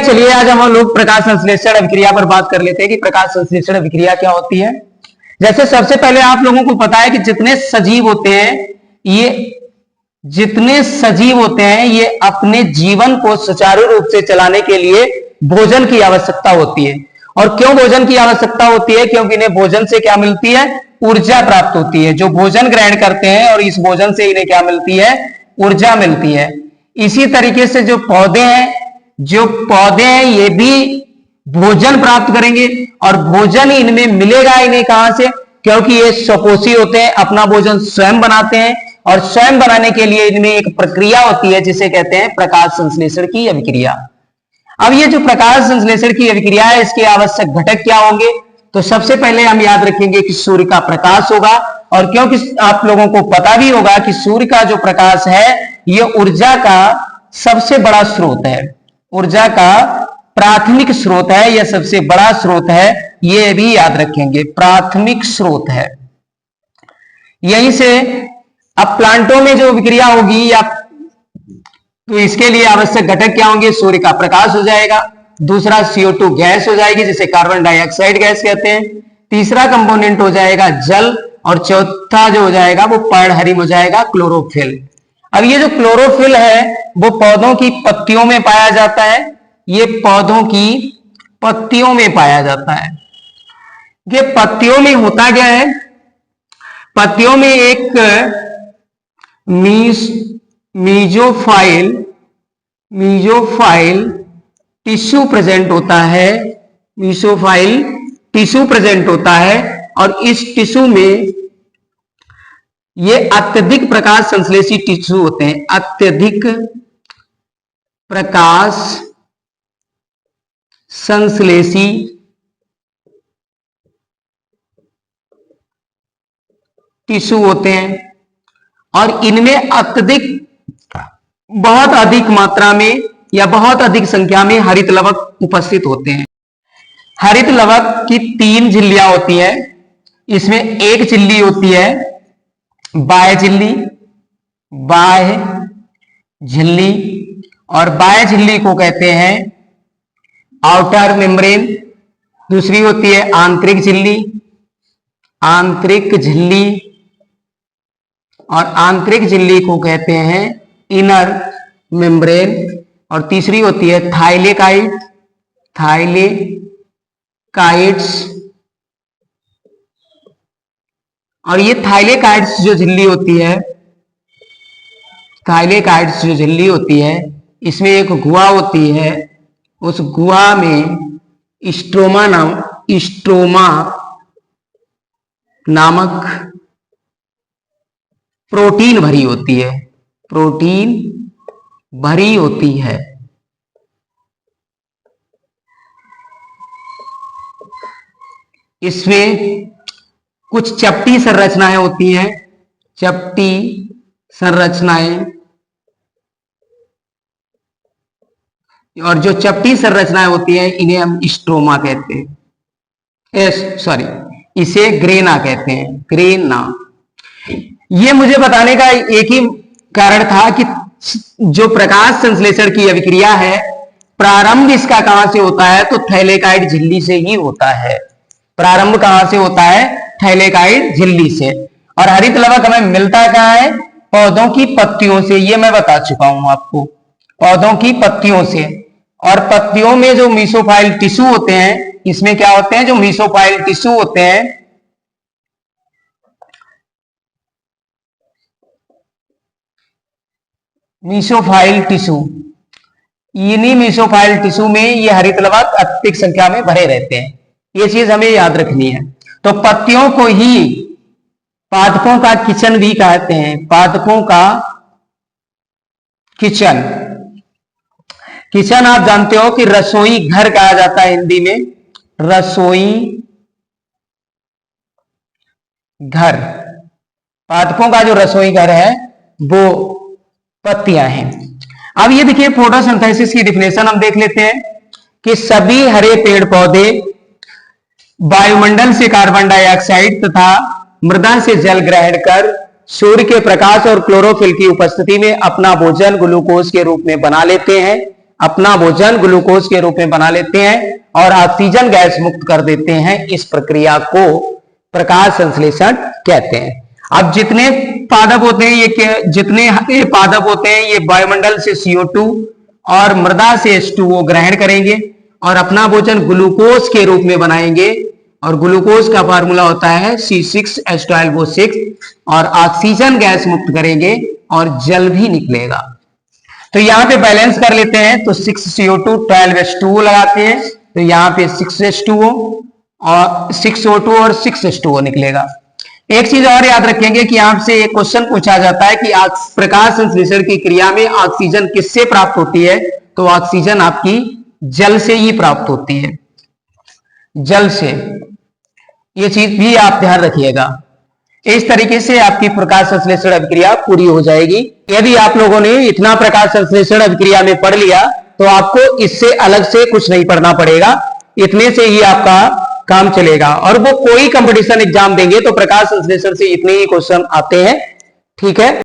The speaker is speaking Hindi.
चलिए आज हम लोग प्रकाश संश्लेषण अभिक्रिया पर बात कर लेते हैं कि प्रकाश संश्लेषण अभिक्रिया क्या होती है। जैसे सबसे पहले आप लोगों को पता है कि जितने सजीव होते हैं ये अपने जीवन को सुचारू रूप से चलाने के लिए भोजन की आवश्यकता होती है। और क्यों भोजन की आवश्यकता होती है? क्योंकि इन्हें भोजन से क्या मिलती है? ऊर्जा प्राप्त होती है। जो भोजन ग्रहण करते हैं और इस भोजन से इन्हें क्या मिलती है? ऊर्जा मिलती है। इसी तरीके से जो पौधे हैं ये भी भोजन प्राप्त करेंगे और भोजन इनमें मिलेगा। इन्हें कहां से? क्योंकि ये स्वपोषी होते हैं, अपना भोजन स्वयं बनाते हैं और स्वयं बनाने के लिए इनमें एक प्रक्रिया होती है जिसे कहते हैं प्रकाश संश्लेषण की अभिक्रिया। अब ये जो प्रकाश संश्लेषण की अभिक्रिया है इसके आवश्यक घटक क्या होंगे? तो सबसे पहले हम याद रखेंगे कि सूर्य का प्रकाश होगा। और क्योंकि आप लोगों को पता भी होगा कि सूर्य का जो प्रकाश है ये ऊर्जा का सबसे बड़ा स्रोत है, ऊर्जा का प्राथमिक स्रोत है, यह सबसे बड़ा स्रोत है, ये भी याद रखेंगे, प्राथमिक स्रोत है। यहीं से अब प्लांटों में जो विक्रिया होगी या तो इसके लिए आवश्यक घटक क्या होंगे? सूर्य का प्रकाश हो जाएगा, दूसरा CO2 गैस हो जाएगी जिसे कार्बन डाइऑक्साइड गैस कहते हैं, तीसरा कंपोनेंट हो जाएगा जल और चौथा जो हो जाएगा वो पर्णहरिम हो जाएगा, क्लोरोफिल। अब ये जो क्लोरोफिल है वो पौधों की पत्तियों में पाया जाता है, ये पौधों की पत्तियों में पाया जाता है। ये पत्तियों में होता क्या है? पत्तियों में एक मीजोफाइल टिश्यू प्रेजेंट होता है, मीजोफाइल टिश्यू प्रेजेंट होता है और इस टिश्यू में ये अत्यधिक प्रकाश संश्लेषी टिश्यू होते हैं, अत्यधिक प्रकाश संश्लेषी टिश्यू होते हैं और इनमें अत्यधिक बहुत अधिक मात्रा में या बहुत अधिक संख्या में हरित लवक उपस्थित होते हैं। हरित लवक की 3 झिल्लियां होती है, इसमें एक झिल्ली होती है बाह्य झिल्ली और बाह्य झिल्ली को कहते हैं आउटर मेम्ब्रेन, दूसरी होती है आंतरिक झिल्ली और आंतरिक झिल्ली को कहते हैं इनर मेम्ब्रेन और तीसरी होती है थाइलेकाइड्स। और ये थाइलेकाइड्स जो झिल्ली होती है इसमें एक गुहा होती है, उस गुहा में स्ट्रोमा नामक प्रोटीन भरी होती है। इसमें कुछ चपटी संरचनाएं होती हैं, और जो चपटी संरचनाएं होती हैं इन्हें हम स्ट्रोमा कहते हैं, इसे ग्रेना कहते हैं, ग्रेना। ये मुझे बताने का एक ही कारण था कि जो प्रकाश संश्लेषण की अभिक्रिया है प्रारंभ इसका कहां से होता है? तो थैलेकाइड झिल्ली से ही होता है। प्रारंभ कहां से होता है? थैलेकाइड झिल्ली से। और हरित लवक हमें मिलता कहां है? पौधों की पत्तियों से, ये मैं बता चुका हूं आपको, पौधों की पत्तियों से। और पत्तियों में जो मीसोफाइल टिश्यू होते हैं, इसमें क्या होते हैं? जो मीसोफाइल टिश्यू होते हैं इन्हीं मीसोफाइल टिश्यू में ये हरित लवक अत्यधिक संख्या में भरे रहते हैं। ये चीज हमें याद रखनी है। तो पत्तियों को ही पादपों का किचन भी कहते हैं, पादपों का किचन आप जानते हो कि रसोई घर कहा जाता है हिंदी में, रसोई घर। पादपों का जो रसोई घर है वो पत्तियां हैं। अब ये देखिए फोटोसिंथेसिस की डिफिनेशन हम देख लेते हैं कि सभी हरे पेड़ पौधे वायुमंडल से कार्बन डाइऑक्साइड तथा मृदा से जल ग्रहण कर सूर्य के प्रकाश और क्लोरोफिल की उपस्थिति में अपना भोजन ग्लूकोज के रूप में बना लेते हैं। अपना भोजन ग्लूकोज के रूप में बना लेते हैं और ऑक्सीजन गैस मुक्त कर देते हैं। इस प्रक्रिया को प्रकाश संश्लेषण कहते हैं। अब जितने पादप होते हैं जितने पादप होते हैं ये वायुमंडल से CO2 और मृदा से H2O ग्रहण करेंगे और अपना भोजन ग्लूकोज के रूप में बनाएंगे और ग्लूकोज का फार्मूला होता है C6H12O6 और ऑक्सीजन गैस मुक्त करेंगे और जल भी निकलेगा। तो यहां पे बैलेंस कर लेते हैं, तो 6CO2 12H2O लगाते हैं, तो यहां पे 6H2O और 6O2 और 6H2O निकलेगा। एक चीज और याद रखेंगे कि आपसे एक क्वेश्चन पूछा जाता है कि प्रकाश संश्लेषण की क्रिया में ऑक्सीजन किससे प्राप्त होती है, तो ऑक्सीजन आपकी जल से ही प्राप्त होती है, जल से। ये चीज भी आप ध्यान रखिएगा। इस तरीके से आपकी प्रकाश संश्लेषण अभिक्रिया पूरी हो जाएगी। यदि आप लोगों ने इतना प्रकाश संश्लेषण अभिक्रिया में पढ़ लिया तो आपको इससे अलग से कुछ नहीं पढ़ना पड़ेगा, इतने से ही आपका काम चलेगा। और वो कोई कंपटीशन एग्जाम देंगे तो प्रकाश संश्लेषण से इतने ही क्वेश्चन आते हैं, ठीक है।